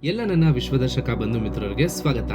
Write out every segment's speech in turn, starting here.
ಎಲ್ಲ ನನ್ನ ವಿಶ್ವದರ್ಶಕ ಬಂಧು ಮಿತ್ರರಿಗೆ ಸ್ವಾಗತ.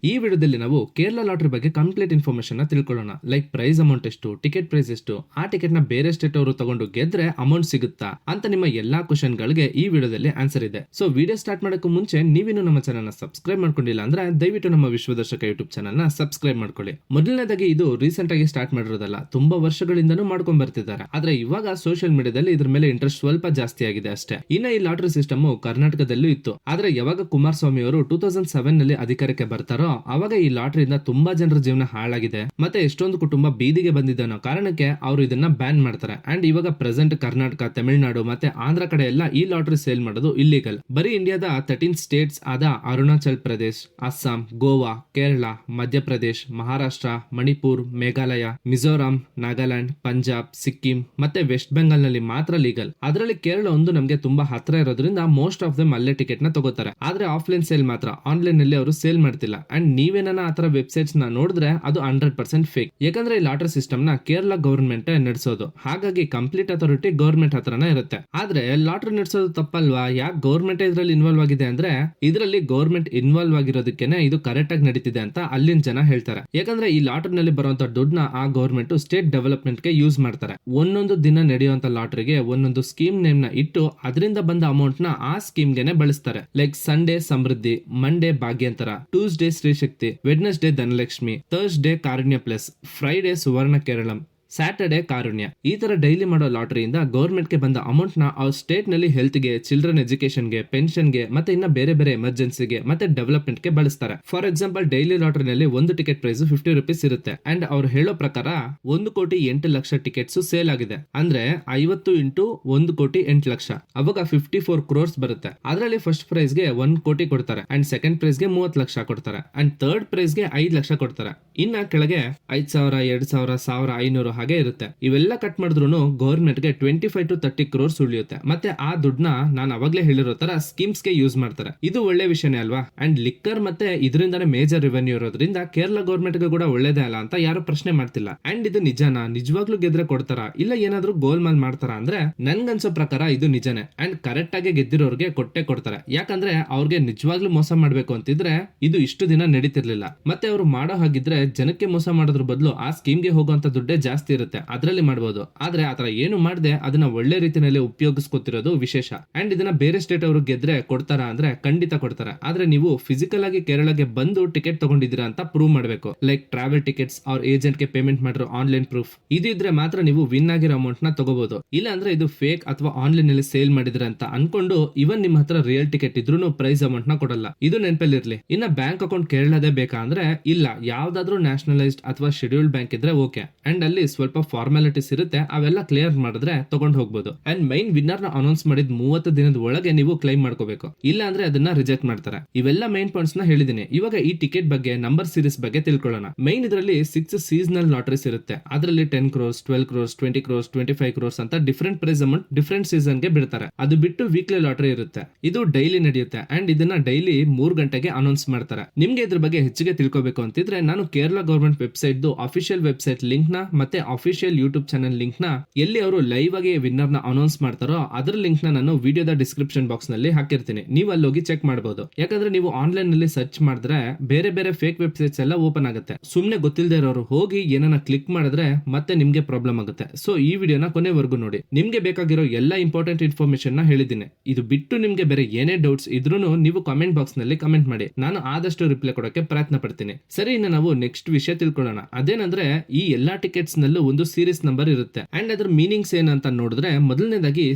ಈ ವಿಡಿಯೋದಲ್ಲಿ ನಾವು ಕೇರಳ ಲಾಟರಿ ಬಗ್ಗೆ ಕಂಪ್ಲೀಟ್ ಇನ್ಫಾರ್ಮೇಶನ್ ತಿಳ್ಕೊಳ್ಳೋಣ. ಲೈಕ್ ಪ್ರೈಸ್ ಅಮೌಂಟ್ ಎಷ್ಟು, ಟಿಕೆಟ್ ಪ್ರೈಸ್ ಎಷ್ಟು, ಆ ಟಿಕೆಟ್ ನ ಬೇರೆ ಸ್ಟೇಟ್ ಅವರು ತಗೊಂಡು ಗೆದ್ರೆ ಅಮೌಂಟ್ ಸಿಗುತ್ತಾ ಅಂತ ನಿಮ್ಮ ಎಲ್ಲಾ ಕ್ವಶನ್ ಗಳಿಗೆ ಈ ವಿಡಿಯೋದಲ್ಲಿ ಆನ್ಸರ್ ಇದೆ. ಸೊ ವಿಡಿಯೋ ಸ್ಟಾರ್ಟ್ ಮಾಡೋಕ್ಕೂ ಮುಂಚೆ ನೀವಿನ್ನು ನಮ್ಮ ಚಾನಲ್ ನ ಸಬ್ಸ್ಕ್ರೈಬ್ ಮಾಡ್ಕೊಂಡಿಲ್ಲ ಅಂದ್ರೆ ದಯವಿಟ್ಟು ನಮ್ಮ ವಿಶ್ವದರ್ಶಕ ಯೂಟ್ಯೂಬ್ ಚಾನಲ್ ನ ಸಬ್ಸ್ಕ್ರೈಬ್ ಮಾಡ್ಕೊಳ್ಳಿ. ಮೊದಲನೇದಾಗಿ ಇದು ರೀಸೆಂಟ್ ಆಗಿ ಸ್ಟಾರ್ಟ್ ಮಾಡಿರೋದಲ್ಲ, ತುಂಬಾ ವರ್ಷಗಳಿಂದನೂ ಮಾಡ್ಕೊಂಡ್ ಬರ್ತಿದ್ದಾರೆ. ಆದ್ರೆ ಇವಾಗ ಸೋಷಿಯಲ್ ಮೀಡಿಯಾದಲ್ಲಿ ಇದ್ರ ಮೇಲೆ ಇಂಟ್ರೆಸ್ಟ್ ಸ್ವಲ್ಪ ಜಾಸ್ತಿ ಆಗಿದೆ ಅಷ್ಟೇ. ಇನ್ನ ಈ ಲಾಟರಿ ಸಿಸ್ಟಮ್ ಕರ್ನಾಟಕದಲ್ಲೂ ಇತ್ತು. ಆದ್ರೆ ಯಾವಾಗ ಕುಮಾರಸ್ವಾಮಿ ಅವರು 2007 ನಲ್ಲಿ ಅಧಿಕಾರಕ್ಕೆ ಬರ್ತಾರೋ ಅವಾಗ ಈ ಲಾಟರಿಯಿಂದ ತುಂಬಾ ಜನರ ಜೀವನ ಹಾಳಾಗಿದೆ, ಮತ್ತೆ ಎಷ್ಟೊಂದು ಕುಟುಂಬ ಬೀದಿಗೆ ಬಂದಿದೆ ಅನ್ನೋ ಕಾರಣಕ್ಕೆ ಅವರು ಇದನ್ನ ಬ್ಯಾನ್ ಮಾಡ್ತಾರೆ. ಅಂಡ್ ಇವಾಗ ಪ್ರೆಸೆಂಟ್ ಕರ್ನಾಟಕ, ತಮಿಳುನಾಡು ಮತ್ತೆ ಆಂಧ್ರ ಕಡೆ ಎಲ್ಲ ಈ ಲಾಟರಿ ಸೇಲ್ ಮಾಡೋದು ಇಲ್ಲಿಗಲ್. ಬರೀ ಇಂಡಿಯಾದ 13 ಸ್ಟೇಟ್ಸ್ ಆದ ಅರುಣಾಚಲ್ ಪ್ರದೇಶ್, ಅಸ್ಸಾಂ, ಗೋವಾ, ಕೇರಳ, ಮಧ್ಯಪ್ರದೇಶ್, ಮಹಾರಾಷ್ಟ್ರ, ಮಣಿಪುರ್, ಮೇಘಾಲಯ, ಮಿಜೋರಾಂ, ನಾಗಾಲ್ಯಾಂಡ್, ಪಂಜಾಬ್, ಸಿಕ್ಕಿಂ ಮತ್ತೆ ವೆಸ್ಟ್ ಬೆಂಗಾಲ್ ನಲ್ಲಿ ಮಾತ್ರ ಲೀಗಲ್. ಅದರಲ್ಲಿ ಕೇರಳ ಒಂದು ನಮಗೆ ತುಂಬಾ ಹತ್ರ ಇರೋದ್ರಿಂದ ಮೋಸ್ಟ್ ಆಫ್ ದಮ್ ಅಲ್ಲೇ ಟಿಕೆಟ್ ನ ತಗೋತಾರೆ. ಆದ್ರೆ ಆಫ್ಲೈನ್ ಸೇಲ್ ಮಾತ್ರ ಆನ್ಲೈನ್ ನಲ್ಲಿ ಅವರು ಸೇಲ್ ಮಾಡ್ತಿಲ್ಲ. ಅಂಡ್ ನೀವೇನ ಆತರ ವೆಬ್ಸೈಟ್ಸ್ ನ ನೋಡಿದ್ರೆ ಅದು 100% ಫೇಕ್. ಯಾಕಂದ್ರೆ ಈ ಲಾಟರಿ ಸಿಸ್ಟಮ್ ನ ಕೇರಳ ಗವರ್ಮೆಂಟ್ ನಡೆಸೋದು, ಹಾಗಾಗಿ ಕಂಪ್ಲೀಟ್ ಅಥಾರಿಟಿ ಗವರ್ಮೆಂಟ್ ಹತ್ರನೇ ಇರುತ್ತೆ. ಆದ್ರೆ ಲಾಟರಿ ನಡೆಸೋದು ತಪ್ಪಲ್ವಾ? ಯಾಕೆ ಗವರ್ಮೆಂಟ್ ಇದ್ರಲ್ಲಿ ಇನ್ವಾಲ್ವ್ ಆಗಿದೆ ಅಂದ್ರೆ ಇದರಲ್ಲಿ ಗವರ್ಮೆಂಟ್ ಇನ್ವಾಲ್ವ್ ಆಗಿರೋದಕ್ಕೇನೆ ಇದು ಕರೆಕ್ಟ್ ಆಗಿ ನಡೀತಿದೆ ಅಂತ ಅಲ್ಲಿನ ಜನ ಹೇಳ್ತಾರೆ. ಯಾಕಂದ್ರೆ ಈ ಲಾಟರಿ ನಲ್ಲಿ ಬರುವಂತ ದುಡ್ಡನ್ನ ಆ ಗವರ್ಮೆಂಟ್ ಸ್ಟೇಟ್ ಡೆವಲಪ್ಮೆಂಟ್ ಗೆ ಯೂಸ್ ಮಾಡ್ತಾರೆ. ಒಂದೊಂದು ದಿನ ನಡೆಯುವಂತ ಲಾಟರಿಗೆ ಒಂದೊಂದು ಸ್ಕೀಮ್ ನೇಮ್ ನ ಇಟ್ಟು ಅದರಿಂದ ಬಂದ ಅಮೌಂಟ್ ನ ಆ ಸ್ಕೀಮ್ ಗೆನೆ ಬಳಸ್ತಾರೆ. Like Sunday Samriddhi, Monday Bhagyathara, Tuesday Sthree Sakthi, Wednesday Dhanalekshmi, Thursday Karunya plus, Friday Suvarna Keralam, Saturday Karunya. ಈ ತರ ಡೈಲಿ ಮಾಡೋ ಲಾಟರಿಯಿಂದ ಗವರ್ಮೆಂಟ್ ಗೆ ಬಂದ ಅಮೌಂಟ್ ನ ಅವ್ರ ಸ್ಟೇಟ್ ನಲ್ಲಿ ಹೆಲ್ತ್ ಗೆ, ಚಿಲ್ಡ್ರನ್ ಎಜುಕೇಶನ್ ಗೆ, ಪೆನ್ಷನ್ ಗೆ ಮತ್ತೆ ಇನ್ನ ಬೇರೆ ಬೇರೆ ಎಮರ್ಜೆನ್ಸಿಗೆ ಮತ್ತೆ ಡೆವಲಪ್ಮೆಂಟ್ ಗೆ ಬಳಸ್ತಾರೆ. ಫಾರ್ ಎಕ್ಸಾಂಪಲ್ ಡೈಲಿ ಲಾಟರಿನಲ್ಲಿ ಒಂದು ಟಿಕೆಟ್ ಪ್ರೈಸ್ 50 ರೂಪೀಸ್ ಇರುತ್ತೆ. ಅಂಡ್ ಅವ್ರು ಹೇಳೋ ಪ್ರಕಾರ 1,08,00,000 ಟಿಕೆಟ್ಸ್ ಸೇಲ್ ಆಗಿದೆ. ಅಂದ್ರೆ 50 ಇಂಟು 1,08,00,000 ಅವಾಗ 54 crores ಬರುತ್ತೆ. ಅದರಲ್ಲಿ ಫಸ್ಟ್ ಪ್ರೈಸ್ ಗೆ 1 ಕೋಟಿ ಕೊಡ್ತಾರೆ. ಅಂಡ್ ಸೆಕೆಂಡ್ ಪ್ರೈಸ್ ಗೆ 30 ಲಕ್ಷ ಕೊಡ್ತಾರೆ. ಅಂಡ್ ಥರ್ಡ್ ಪ್ರೈಸ್ ಗೆ 5 ಲಕ್ಷ ಕೊಡ್ತಾರೆ. ಇನ್ನ ಕೆಳಗೆ 5,000, 2,000, 1,500 ಹಾಗೆ ಇರುತ್ತೆ. ಇವೆಲ್ಲ ಕಟ್ ಮಾಡಿದ್ರು ಗವರ್ಮೆಂಟ್ ಗೆ 25 to 30 crores ಉಳಿಯುತ್ತೆ. ಮತ್ತೆ ಆ ದುಡ್ಡನ್ನ ನಾನು ಅವಾಗ್ಲೇ ಹೇಳಿರೋ ತರ ಸ್ಕೀಮ್ಸ್ ಗೆ ಯೂಸ್ ಮಾಡ್ತಾರೆ. ಇದು ಒಳ್ಳೆ ವಿಷಯನೇ ಅಲ್ವಾ? ಅಂಡ್ ಲಿಕ್ಕರ್ ಮತ್ತೆ ಇದರಿಂದಾನೇ ಮೇಜರ್ ರೆವೆನ್ಯೂ ಇರೋದ್ರಿಂದ ಕೇರಳ ಗವರ್ಮೆಂಟ್ ಗೆ ಕೂಡ ಒಳ್ಳೇದೇ ಅಲ್ಲ ಅಂತ ಯಾರು ಪ್ರಶ್ನೆ ಮಾಡ್ತಿಲ್ಲ. ಅಂಡ್ ಇದು ನಿಜನಾ? ನಿಜವಾಗ್ಲೂ ಗೆದ್ರೆ ಕೊಡ್ತಾರಾ ಇಲ್ಲ ಏನಾದ್ರೂ ಗೋಲ್ಮಾಲ್ ಮಾಡ್ತಾರಾ ಅಂದ್ರೆ ನನ್ಗನ್ಸೋ ಪ್ರಕಾರ ಇದು ನಿಜನೇ. ಅಂಡ್ ಕರೆಕ್ಟ್ ಆಗಿ ಗೆದ್ದಿರೋರ್ಗೆ ಕೊಟ್ಟೆ ಕೊಡ್ತಾರೆ. ಯಾಕಂದ್ರೆ ಅವ್ರಿಗೆ ನಿಜವಾಗ್ಲೂ ಮೋಸ ಮಾಡ್ಬೇಕು ಅಂತಿದ್ರೆ ಇದು ಇಷ್ಟು ದಿನ ನಡೀತಿರ್ಲಿಲ್ಲ. ಮತ್ತೆ ಅವ್ರು ಮಾಡೋ ಹಾಗಿದ್ರೆ ಜನಕ್ಕೆ ಮೋಸ ಮಾಡೋದ್ರ ಬದಲು ಆ ಸ್ಕೀಮ್ ಗೆ ಹೋಗುವಂತ ದುಡ್ಡೇ ಜಾಸ್ತಿ ಇರುತ್ತೆ, ಅದರಲ್ಲಿ ಮಾಡಬಹುದು. ಆದ್ರೆ ಆತರ ಏನು ಮಾಡದೆ ಅದನ್ನ ಒಳ್ಳೆ ರೀತಿಯಲ್ಲಿ ಉಪಯೋಗಿಸ್ಕೊತಿರೋದು ವಿಶೇಷ. ಅಂಡ್ ಇದನ್ನ ಬೇರೆ ಸ್ಟೇಟ್ ಅವರು ಗೆದ್ರೆ ಕೊಡ್ತಾರಾ ಅಂದ್ರೆ ಖಂಡಿತ ಕೊಡ್ತಾರೆ. ಆದ್ರೆ ನೀವು ಫಿಸಿಕಲ್ ಆಗಿ ಕೇರಳಗೆ ಬಂದು ಟಿಕೆಟ್ ತಗೊಂಡಿದ್ದೀರಾ ಅಂತ ಪ್ರೂವ್ ಮಾಡಬೇಕು. ಲೈಕ್ ಟ್ರಾವೆಲ್ ಟಿಕೆಟ್ಸ್ ಅವ್ರ ಏಜೆಂಟ್ ಗೆ ಪೇಮೆಂಟ್ ಮಾಡಿರೋ ಆನ್ಲೈನ್ ಪ್ರೂಫ್ ಇದು ಇದ್ರೆ ಮಾತ್ರ ನೀವು ವಿನ್ ಆಗಿರೋ ಅಮೌಂಟ್ ನ ತಗೋಬಹುದು. ಇಲ್ಲ ಅಂದ್ರೆ ಇದು ಫೇಕ್ ಅಥವಾ ಆನ್ಲೈನ್ ನಲ್ಲಿ ಸೇಲ್ ಮಾಡಿದ್ರೆ ಅಂತ ಅನ್ಕೊಂಡು ಇವನ್ ನಿಮ್ಮ ಹತ್ರ ರಿಯಲ್ ಟಿಕೆಟ್ ಇದ್ರೂ ಪ್ರೈಸ್ ಅಮೌಂಟ್ ನ ಕೊಡಲ್ಲ. ಇದು ನೆನಪಲ್ಲಿರ್ಲಿ. ಇನ್ನ ಬ್ಯಾಂಕ್ ಅಕೌಂಟ್ ಕೇರಳದೇ ಬೇಕಾ ಅಂದ್ರೆ ಇಲ್ಲ, ಯಾವ್ದಾದ್ರು ನ್ಯಾಷನಲೈಸ್ಡ್ ಅಥವಾ ಶೆಡ್ಯೂಲ್ಡ್ ಬ್ಯಾಂಕ್ ಇದ್ರೆ ಓಕೆ. ಅಂಡ್ ಅಲ್ಲಿ ಸ್ವಲ್ಪ ಫಾರ್ಮಾಲಿಟೀಸ್ ಇರುತ್ತೆ, ಅವೆಲ್ಲ ಕ್ಲಿಯರ್ ಮಾಡಿದ್ರೆ ತಗೊಂಡ್ ಹೋಗ್ಬೋದು. ಅಂಡ್ ಮೈನ್ ವಿನ್ನರ್ ನ ಅನೌನ್ಸ್ ಮಾಡಿದ 30 ದಿನದ ಒಳಗೆ ನೀವು ಕ್ಲೈಮ್ ಮಾಡ್ಕೋಬೇಕು. ಇಲ್ಲ ಅಂದ್ರೆ ಅದನ್ನ ರಿಜೆಕ್ಟ್ ಮಾಡ್ತಾರೆ. ಇವೆಲ್ಲ ಮೈನ್ ಪಾಯಿಂಟ್ಸ್ ನ ಹೇಳಿದೀನಿ. ಇವಾಗ ಈ ಟಿಕೆಟ್ ಬಗ್ಗೆ, ನಂಬರ್ ಸೀರೀಸ್ ಬಗ್ಗೆ ತಿಳ್ಕೊಳ್ಳೋಣ. ಮೈನ್ ಇದರಲ್ಲಿ 6 ಸೀಸನಲ್ ಲಾಟರೀಸ್ ಇರುತ್ತೆ. ಅದರಲ್ಲಿ 10 crores, 12 crores, 20 crores, 25 crores ಅಂತ different price amount different season ಗೆ ಬಿಡ್ತಾರೆ. ಅದು ಬಿಟ್ಟು ವೀಕ್ಲಿ ಲಾಟರಿ ಇರುತ್ತೆ. ಇದು ಡೈಲಿ ನಡೆಯುತ್ತೆ. ಅಂಡ್ ಇದನ್ನ ಡೈಲಿ 3 ಗಂಟೆಗೆ ಅನೌನ್ಸ್ ಮಾಡ್ತಾರೆ. ನಿಮ್ಗೆ ಇದ್ರ ಬಗ್ಗೆ ಹೆಚ್ಚಿಗೆ ತಿಳ್ಕೋಬೇಕು ಅಂತಿದ್ರೆ ನಾನು Kerala government website official website link ನ ಮತ್ತೆ ಅಫಿಷಿಯಲ್ ಯೂಟ್ಯೂಬ್ ಚಾನಲ್ ಲಿಂಕ್ ನ ಎಲ್ಲಿ ಅವರು ಲೈವ್ ಆಗಿ ವಿನ್ನರ್ ನ ಅನೌನ್ಸ್ ಮಾಡ್ತಾರೋ ಅದರ ಲಿಂಕ್ ನ ನಾನು ವಿಡಿಯೋದ ಡಿಸ್ಕ್ರಿಪ್ಷನ್ ಬಾಕ್ಸ್ ನಲ್ಲಿ ಹಾಕಿರ್ತೀನಿ. ನೀವು ಅಲ್ಲಿ ಹೋಗಿ ಚೆಕ್ ಮಾಡಬಹುದು. ಯಾಕಂದ್ರೆ ನೀವು ಆನ್ಲೈನ್ ನಲ್ಲಿ ಸರ್ಚ್ ಮಾಡಿದ್ರೆ ಬೇರೆ ಬೇರೆ ಫೇಕ್ ವೆಬ್ಸೈಟ್ಸ್ ಎಲ್ಲ ಓಪನ್ ಆಗುತ್ತೆ. ಸುಮ್ನೆ ಗೊತ್ತಿಲ್ಲದೆ ಇರೋರು ಹೋಗಿ ಏನನ್ನ ಕ್ಲಿಕ್ ಮಾಡಿದ್ರೆ ಮತ್ತೆ ನಿಮ್ಗೆ ಪ್ರಾಬ್ಲಮ್ ಆಗುತ್ತೆ. ಸೊ ಈ ವಿಡಿಯೋನ ಕೊನೆವರೆಗೂ ನೋಡಿ. ನಿಮ್ಗೆ ಬೇಕಾಗಿರೋ ಎಲ್ಲ ಇಂಪಾರ್ಟೆಂಟ್ ಇನ್ಫಾರ್ಮೇಶನ್ ನ ಹೇಳಿದ್ದೀನಿ. ಇದು ಬಿಟ್ಟು ನಿಮ್ಗೆ ಬೇರೆ ಏನೇ ಡೌಟ್ಸ್ ಇದ್ರೂ ನೀವು ಕಮೆಂಟ್ ಬಾಕ್ಸ್ ನಲ್ಲಿ ಕಮೆಂಟ್ ಮಾಡಿ. ನಾನು ಆದಷ್ಟು ರಿಪ್ಲೈ ಕೊಡಕ್ಕೆ ಪ್ರಯತ್ನ ಪಡ್ತೀನಿ. ಸರಿ, ಇನ್ನು ನಾವು ನೆಕ್ಸ್ಟ್ ವಿಷಯ ತಿಳ್ಕೊಳ್ಳೋಣ. ಅದೇನಂದ್ರೆ ಈ ಎಲ್ಲಾ ಟಿಕೆಟ್ಸ್ ನಲ್ಲೂ ಒಂದು ಸೀರೀಸ್ ನಂಬರ್ ಇರುತ್ತೆ. ಅಂಡ್ ಅದ್ರ ಮೀನಿಂಗ್ಸ್ ಏನಂತ ನೋಡಿದ್ರೆ ಮೊದಲನೇದಾಗಿ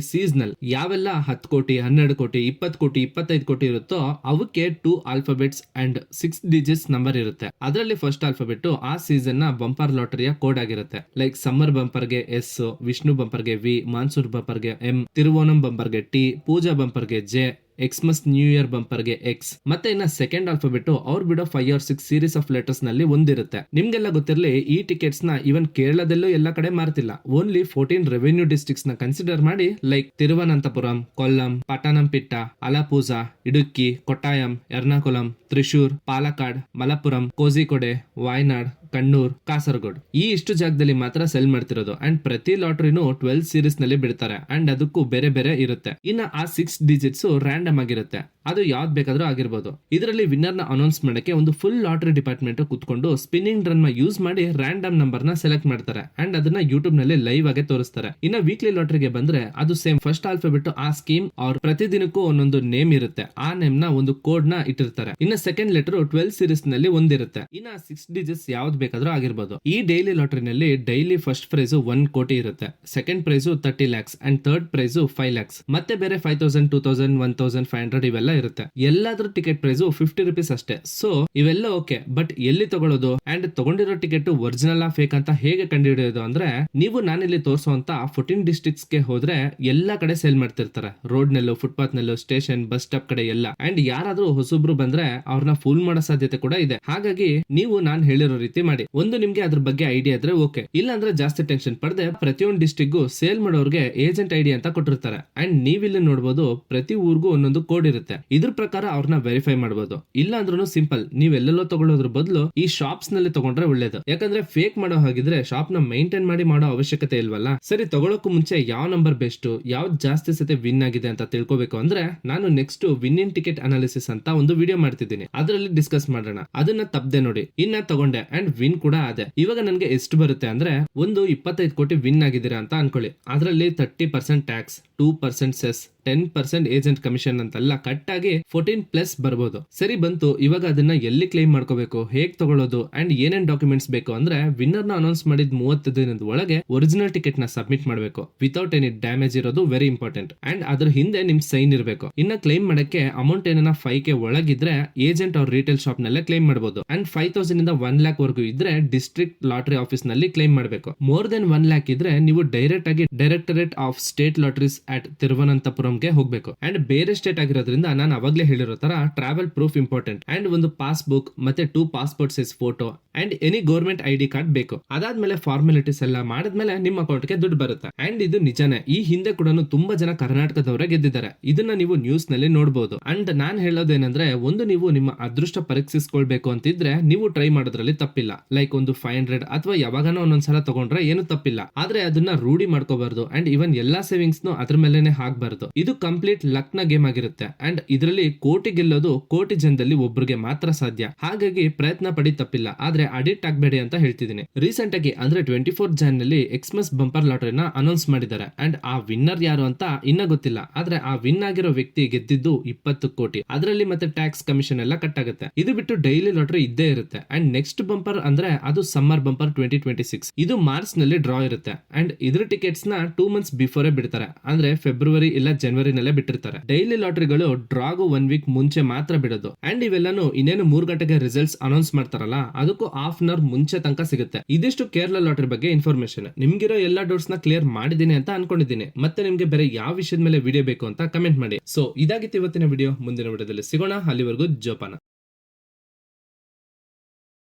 ಸೀಸನಲ್ ಯಾವೆಲ್ಲ 10 ಕೋಟಿ, 12 ಕೋಟಿ, 20 ಕೋಟಿ, 25 ಕೋಟಿ ಇರುತ್ತೋ ಅವಕ್ಕೆ 2 ಆಲ್ಫಾಬೆಟ್ಸ್ ಅಂಡ್ 6 ಡಿಜಿಟ್ಸ್ ನಂಬರ್ ಇರುತ್ತೆ. ಅದರಲ್ಲಿ ಫಸ್ಟ್ ಆಲ್ಫಾಬೆಟ್ ಆ ಸೀಸನ್ ನ ಬಂಪರ್ ಲಾಟರಿಯ ಕೋಡ್ ಆಗಿರುತ್ತೆ. ಲೈಕ್ ಸಮ್ಮರ್ ಬಂಪರ್ ಗೆ ಎಸ್, ವಿಷ್ಣು ಬಂಪರ್ ಗೆ ವಿ, ಮಾನ್ಸೂನ್ ಬಂಪರ್ ಗೆ ಎಂ, ತಿರುವೋಣಂ ಬಂಪರ್ ಗೆ ಟಿ, ಪೂಜಾ ಬಂಪರ್ ಗೆ ಜೆ, ಎಕ್ಸ್ಮಸ್ ನ್ಯೂ ಇಯರ್ ಬಂಪರ್ ಗೆ ಎಕ್ಸ್. ಮತ್ತೆ ಇನ್ನ ಸೆಕೆಂಡ್ ಆಲ್ಫಾಬೆಟ್ ಅವ್ರು ಬಿಡೋ 5 or 6 ಸೀರೀಸ್ ಆಫ್ ಲೆಟರ್ಸ್ ನಲ್ಲಿ ಒಂದಿರುತ್ತೆ. ನಿಮ್ಗೆಲ್ಲ ಗೊತ್ತಿರಲಿ ಈ ಟಿಕೆಟ್ಸ್ ನ ಇವನ್ ಕೇರಳದಲ್ಲೂ ಎಲ್ಲ ಕಡೆ ಮಾರ್ತಿಲ್ಲ. ಓನ್ಲಿ 14 ರೆವೆನ್ಯೂ ಡಿಸ್ಟ್ರಿಕ್ಟ್ಸ್ ನ ಕನ್ಸಿಡರ್ ಮಾಡಿ ಲೈಕ್ ತಿರುವನಂತಪುರಂ, ಕೊಲ್ಲಂ, ಪಟ್ಟಣಂತಿಟ್ಟ, ಅಲಪೂಜಾ, ಇಡುಕ್ಕಿ, ಕೊಟ್ಟಾಯಂ, ಎರ್ನಾಕುಲಂ, ತ್ರಿಶೂರ್, ಪಾಲಕ್ಕಾಡ್, ಮಲಪ್ಪುರಂ, ಕೋಜಿಕೋಡೆ, ವಾಯ್ನಾಡ್, ಕಣ್ಣೂರ್, ಕಾಸರಗೋಡು ಈ ಇಷ್ಟು ಜಾಗದಲ್ಲಿ ಮಾತ್ರ ಸೆಲ್ ಮಾಡ್ತಿರೋದು. ಅಂಡ್ ಪ್ರತಿ ಲಾಟ್ರಿನೂ 12 ಸೀರೀಸ್ ನಲ್ಲಿ ಬಿಡ್ತಾರೆ ಅಂಡ್ ಅದಕ್ಕೂ ಬೇರೆ ಬೇರೆ ಇರುತ್ತೆ. ಇನ್ನ ಆ 6 ಡಿಜಿಟ್ಸ್ ರ್ಯಾಂಡಮ್ ಆಗಿರುತ್ತೆ, ಅದು ಯಾವ್ದು ಬೇಕಾದ್ರೂ ಆಗಿರ್ಬೋದು. ಇದರಲ್ಲಿ ವಿನ್ನರ್ ನ ಅನೌನ್ಸ್ ಮಾಡಕ್ಕೆ ಒಂದು ಫುಲ್ ಲಾಟ್ರಿ ಡಿಪಾರ್ಟ್ಮೆಂಟ್ ಕುತ್ಕೊಂಡು ಸ್ಪಿನ್ನಿಂಗ್ ಡ್ರಮ್ ಯೂಸ್ ಮಾಡಿ ರ್ಯಾಂಡಮ್ ನಂಬರ್ ನ ಸೆಲೆಕ್ಟ್ ಮಾಡ್ತಾರೆ ಅಂಡ್ ಅದನ್ನ ಯೂಟ್ಯೂಬ್ ನಲ್ಲಿ ಲೈವ್ ಆಗಿ ತೋರಿಸ್ತಾರೆ. ಇನ್ನ ವೀಕ್ಲಿ ಲಾಟ್ರಿಗೆ ಬಂದ್ರೆ ಅದು ಸೇಮ್ ಫಸ್ಟ್ ಆಲ್ಫಾಬೆಟ್ ಆ ಸ್ಕೀಮ್ ಅವ್ರ ಪ್ರತಿದಿನಕ್ಕೂ ಒಂದೊಂದು ನೇಮ್ ಇರುತ್ತೆ, ಆ ನೇಮ್ ನ ಒಂದು ಕೋಡ್ ನ ಇಟ್ಟಿರ್ತಾರೆ. ಇನ್ನ ಸೆಕೆಂಡ್ ಲೆಟರ್ 12 ಸೀರೀಸ್ ನಲ್ಲಿ ಒಂದಿರುತ್ತೆ. ಇನ್ನ 6 ಡಿಜಿಟ್ಸ್ ಯಾವ್ದು ಬೇಕಾದ್ರೂ ಆಗಿರ್ಬೋದು. ಈ ಡೈಲಿ ಲಾಟ್ರಿನಲ್ಲಿ ಡೈಲಿ ಫಸ್ಟ್ ಪ್ರೈಸ್ 1 ಕೋಟಿ ಇರುತ್ತೆ, second prize 30 lakhs and third prize 5 lakhs, ಮತ್ತೆ ಬೇರೆ 5000, 2000, 1500 ಇವೆಲ್ಲ ಇರುತ್ತೆ. ಎಲ್ಲಾದ್ರೂ ಟಿಕೆಟ್ ಪ್ರೈಸ್ 50 rupees ಅಷ್ಟೇ. ಸೊ ಇವೆಲ್ಲ ಓಕೆ, ಬಟ್ ಎಲ್ಲಿ ತಗೊಳ್ಳೋದು ಅಂಡ್ ತಗೊಂಡಿರೋ ಟಿಕೆಟ್ ಒರಿಜಿನಲ್ ಆ ಫೇಕ್ ಅಂತ ಹೇಗೆ ಕಂಡುಹಿಡಿಯೋದು ಅಂದ್ರೆ, ನೀವು ನಾನಿಲ್ಲಿ ತೋರಿಸುವಂತ 14 ಡಿಸ್ಟ್ರಿಕ್ಟ್ಸ್ ಗೆ ಹೋದ್ರೆ ಎಲ್ಲಾ ಕಡೆ ಸೇಲ್ ಮಾಡ್ತಿರ್ತಾರೆ, ರೋಡ್ ನಲ್ಲೂ, ಫುಟ್ಪಾತ್ ನಲ್ಲೂ, ಸ್ಟೇಷನ್, ಬಸ್ ಸ್ಟಾಪ್ ಕಡೆ ಎಲ್ಲ. ಅಂಡ್ ಯಾರಾದ್ರೂ ಹೊಸಬ್ರು ಬಂದ್ರೆ ಅವ್ರನ್ನ ಫೂಲ್ ಮಾಡೋ ಸಾಧ್ಯತೆ ಕೂಡ ಇದೆ. ಹಾಗಾಗಿ ನೀವು ನಾನ್ ಹೇಳಿರೋ ರೀತಿ ಮಾಡಿ. ಒಂದು ನಿಮ್ಗೆ ಅದ್ರ ಬಗ್ಗೆ ಐಡಿಯಾ ಇದ್ರೆ ಓಕೆ, ಇಲ್ಲ ಅಂದ್ರೆ ಜಾಸ್ತಿ ಟೆನ್ಷನ್ ಪಡೆದೆ ಪ್ರತಿಯೊಂದು ಡಿಸ್ಟ್ರಿಕ್ಟ್ ಸೇಲ್ ಮಾಡೋರ್ಗೆ ಏಜೆಂಟ್ ಐಡಿ ಅಂತ ಕೊಟ್ಟಿರ್ತಾರೆ ಅಂಡ್ ನೀವಿಲ್ಲಿ ನೋಡಬಹುದು ಪ್ರತಿ ಊರ್ಗೂ ಒಂದೊಂದು ಕೋಡ್ ಇರುತ್ತೆ. ಇದ್ರ ಪ್ರಕಾರ ಅವ್ರನ್ನ ವೆರಿಫೈ ಮಾಡಬಹುದು. ಇಲ್ಲ ಅಂದ್ರೂ ಸಿಂಪಲ್, ನೀವೆಲ್ಲೆಲ್ಲೋ ತಗೊಳ್ಳೋದ್ರ ಬದಲು ಈ ಶಾಪ್ಸ್ ನಲ್ಲಿ ತಗೊಂಡ್ರೆ ಒಳ್ಳೇದು. ಯಾಕಂದ್ರೆ ಫೇಕ್ ಮಾಡೋ ಹಾಗಿದ್ರೆ ಶಾಪ್ ನ ಮೈಂಟೈನ್ ಮಾಡಿ ಮಾಡೋ ಅವಶ್ಯಕತೆ ಇಲ್ವಲ್ಲ. ಸರಿ, ತಗೊಳಕ್ಕೂ ಮುಂಚೆ ಯಾವ ನಂಬರ್ ಬೆಸ್ಟ್, ಯಾವ್ದು ಜಾಸ್ತಿ ಸತಿ ವಿನ್ ಆಗಿದೆ ಅಂತ ತಿಳ್ಕೊಬೇಕು ಅಂದ್ರೆ ನಾನು ನೆಕ್ಸ್ಟ್ ವಿನ್ನಿಂಗ್ ಟಿಕೆಟ್ ಅನಾಲಿಸಿಸ್ ಅಂತ ಒಂದು ವಿಡಿಯೋ ಮಾಡ್ತಿದ್ದೀನಿ, ಅದರಲ್ಲಿ ಡಿಸ್ಕಸ್ ಮಾಡೋಣ. ಅದನ್ನ ತಪ್ಪದೆ ನೋಡಿ. ಇನ್ನ ತಗೊಂಡೆ ಅಂಡ್ ವಿನ್ ಕೂಡ ಆದೆ. ಇವಾಗ ನನ್ಗೆ ಎಷ್ಟು ಬರುತ್ತೆ ಅಂದ್ರೆ, ಒಂದು 25 ಕೋಟಿ ವಿನ್ ಆಗಿದ್ದೀರಾ ಅಂತ ಅನ್ಕೊಳ್ಳಿ. ಅದರಲ್ಲಿ 30% ಟ್ಯಾಕ್ಸ್, 2% ಸೆಸ್, 10% ಏಜೆಂಟ್ ಕಮಿಷನ್ ಅಂತೆಲ್ಲ ಕಟ್ ಆಗಿ 14+ ಬರ್ಬೋದು. ಸರಿ, ಬಂತು. ಇವಾಗ ಅದನ್ನ ಎಲ್ಲಿ ಕ್ಲೈಮ್ ಮಾಡ್ಕೋಬೇಕು, ಹೇಗ್ ತಗೊಳ್ಳೋದು ಅಂಡ್ ಏನೇನ್ ಡಾಕ್ಯುಮೆಂಟ್ಸ್ ಬೇಕು ಅಂದ್ರೆ, ವಿನ್ನರ್ ನ ಅನೌನ್ಸ್ ಮಾಡಿದ 30 ದಿನದ ಒಳಗೆ ಒರಿಜಿನಲ್ ಟಿಕೆಟ್ ನ ಸಬ್ಮಿಟ್ ಮಾಡಬೇಕು ವಿತೌಟ್ ಎನಿ ಡ್ಯಾಮೇಜ್ ಇರೋದು ವೆರಿ ಇಂಪಾರ್ಟೆಂಟ್. ಅಂಡ್ ಅದ್ರ ಹಿಂದೆ ನಿಮ್ ಸೈನ್ ಇರಬೇಕು. ಇನ್ನ ಕ್ಲೈಮ್ ಮಾಡಕ್ಕೆ ಅಮೌಂಟ್ ಏನ 5K ಒಳಗಿದ್ರೆ ಏಜೆಂಟ್ ಅವ್ರ ರಿಟೇಲ್ ಶಾಪ್ ನಲ್ಲೇ ಕ್ಲೈಮ್ ಮಾಡಬಹುದು. ಅಂಡ್ 5000 ಇಂದ 1 lakh ವರೆಗೂ ಇದ್ರೆ ಡಿಸ್ಟ್ರಿಕ್ಟ್ ಲಾಟರಿ ಆಫೀಸ್ ನಲ್ಲಿ ಕ್ಲೈಮ್ ಮಾಡಬೇಕು. ಮೋರ್ ದೆನ್ 1 lakh ಇದ್ರೆ ನೀವು ಡೈರೆಕ್ಟ್ ಆಗಿ directorate of state lotteries at Thiruvananthapuram ಗೆ ಹೋಗ್ಬೇಕು. ಅಂಡ್ ಬೇರೆ ಸ್ಟೇಟ್ ಆಗಿರೋದ್ರಿಂದ ನಾನು ಅವಾಗ್ಲೇ ಹೇಳಿರೋ ತರ ಟ್ರಾವೆಲ್ ಪ್ರೂಫ್ ಇಂಪಾರ್ಟೆಂಟ್. ಅಂಡ್ ಒಂದು ಪಾಸ್ಬುಕ್ ಮತ್ತೆ 2 passport size photo and any government ID card ಬೇಕು. ಅದಾದ್ಮೇಲೆ ಫಾರ್ಮಾಲಿಟೀಸ್ ಎಲ್ಲ ಮಾಡಿದ್ಮೇಲೆ ನಿಮ್ಮ ಅಕೌಂಟ್ ಗೆ ದುಡ್ಡು ಬರುತ್ತೆ. ಅಂಡ್ ಇದು ನಿಜಾನೇ, ಈ ಹಿಂದೆ ಕೂಡ ತುಂಬಾ ಜನ ಕರ್ನಾಟಕದವರೇ ಗೆದ್ದಿದ್ದಾರೆ. ಇದನ್ನ ನೀವು ನ್ಯೂಸ್ ನಲ್ಲಿ ನೋಡಬಹುದು. ಅಂಡ್ ನಾನ್ ಹೇಳೋದೇನಂದ್ರೆ, ಒಂದು ನೀವು ನಿಮ್ಮ ಅದೃಷ್ಟ ಪರೀಕ್ಷಿಸ್ಕೊಳ್ಬೇಕು ಅಂತಿದ್ರೆ ನೀವು ಟ್ರೈ ಮಾಡೋದ್ರಲ್ಲಿ ತಪ್ಪಿಲ್ಲ. ಲೈಕ್ ಒಂದು 500 ಅಥವಾ ಯಾವಾಗನೋ ಒಂದೊಂದ್ಸಲ ತಗೊಂಡ್ರೆ ಏನು ತಪ್ಪಿಲ್ಲ. ಆದ್ರೆ ಅದನ್ನ ರೂಢಿ ಮಾಡ್ಕೋಬಾರ್ದು ಅಂಡ್ ಇವನ್ ಎಲ್ಲಾ ಸೇವಿಂಗ್ಸ್ ಅದ್ರ ಮೇಲೆನೆ ಹಾಕ್ಬಾರ್ದು. ಇದು ಕಂಪ್ಲೀಟ್ ಲಕ್ ನ ಗೇಮ್ ಆಗಿರುತ್ತೆ. ಅಂಡ್ ಇದರಲ್ಲಿ ಕೋಟಿ ಗೆಲ್ಲೋದು ಕೋಟಿ ಜನದಲ್ಲಿ ಒಬ್ರಿಗೆ ಮಾತ್ರ ಸಾಧ್ಯ. ಹಾಗಾಗಿ ಪ್ರಯತ್ನ ಪಡಿ, ತಪ್ಪಿಲ್ಲ. ಆದ್ರೆ ಅಡಿಕ್ಟ್ ಆಗ್ಬೇಡಿ ಅಂತ ಹೇಳ್ತಿದ್ದೀನಿ. ರೀಸೆಂಟ್ ಆಗಿ ಅಂದ್ರೆ 24 ಜಾನ್ ನಲ್ಲಿ ಎಕ್ಸ್ಮಸ್ ಬಂಪರ್ ಲಾಟರಿನ ಅನೌನ್ಸ್ ಮಾಡಿದ್ದಾರೆ. ಅಂಡ್ ಆ ವಿನ್ನರ್ ಯಾರು ಅಂತ ಇನ್ನ ಗೊತ್ತಿಲ್ಲ. ಆದ್ರೆ ಆ ವಿನ್ ಆಗಿರೋ ವ್ಯಕ್ತಿ ಗೆದ್ದಿದ್ದು 20 ಕೋಟಿ. ಅದರಲ್ಲಿ ಮತ್ತೆ ಟ್ಯಾಕ್ಸ್ ಕಮಿಷನ್ ಎಲ್ಲ ಕಟ್ ಆಗುತ್ತೆ. ಇದು ಬಿಟ್ಟು ಡೈಲಿ ಲಾಟರಿ ಇದ್ದೇ ಇರುತ್ತೆ. ಅಂಡ್ ನೆಕ್ಸ್ಟ್ ಬಂಪರ್ ಅಂದ್ರೆ ಅದು ಸಮ್ಮರ್ ಬಂಪರ್ 2026. ಇದು ಮಾರ್ಚ್ ನಲ್ಲಿ ಡ್ರಾ ಇರುತ್ತೆ. ಅಂಡ್ ಇದ್ರ ಟಿಕೆಟ್ಸ್ ನ 2 months ಬಿಫೋರ್ ಬಿಡ್ತಾರೆ. ಅಂದ್ರೆ ಫೆಬ್ರವರಿ ಇಲ್ಲ ಜನವರಿ ನಲ್ಲೇ ಬಿಟ್ಟಿರ್ತಾರೆ. ಡೈಲಿ ಲಾಟರಿಗಳು ಡ್ರಾಗು 1 week ಮುಂಚೆ ಮಾತ್ರ ಬಿಡೋದು. ಅಂಡ್ ಇವೆಲ್ಲಾನು ಇನ್ನೇನು 3 ಗಂಟೆಗೆ ರಿಸಲ್ಟ್ಸ್ ಅನೌನ್ಸ್ ಮಾಡ್ತಾರಲ್ಲ, ಅದಕ್ಕೂ ಹಾಫ್ ಅನ್ ಅವರ್ ಮುಂಚೆ ತನಕ ಸಿಗುತ್ತೆ. ಇದಿಷ್ಟು ಕೇರಳ ಲಾಟರಿ ಬಗ್ಗೆ ಇನ್ಫಾರ್ಮೇಶನ್. ನಿಮ್ಗಿರೋ ಎಲ್ಲಾ ಡೌಟ್ಸ್ ನ ಕ್ಲಿಯರ್ ಮಾಡಿದೀನಿ ಅಂತ ಅನ್ಕೊಂಡಿದ್ದೀನಿ. ಮತ್ತೆ ನಿಮ್ಗೆ ಬೇರೆ ಯಾವ ವಿಷಯದ ಮೇಲೆ ವಿಡಿಯೋ ಬೇಕು ಅಂತ ಕಮೆಂಟ್ ಮಾಡಿ. ಸೊ ಇದಾಗಿತ್ತು ಇವತ್ತಿನ ವಿಡಿಯೋ. ಮುಂದಿನ ವಿಡಿಯೋದಲ್ಲಿ ಸಿಗೋಣ. ಅಲ್ಲಿವರೆಗೂ ಜೋಪಾನ.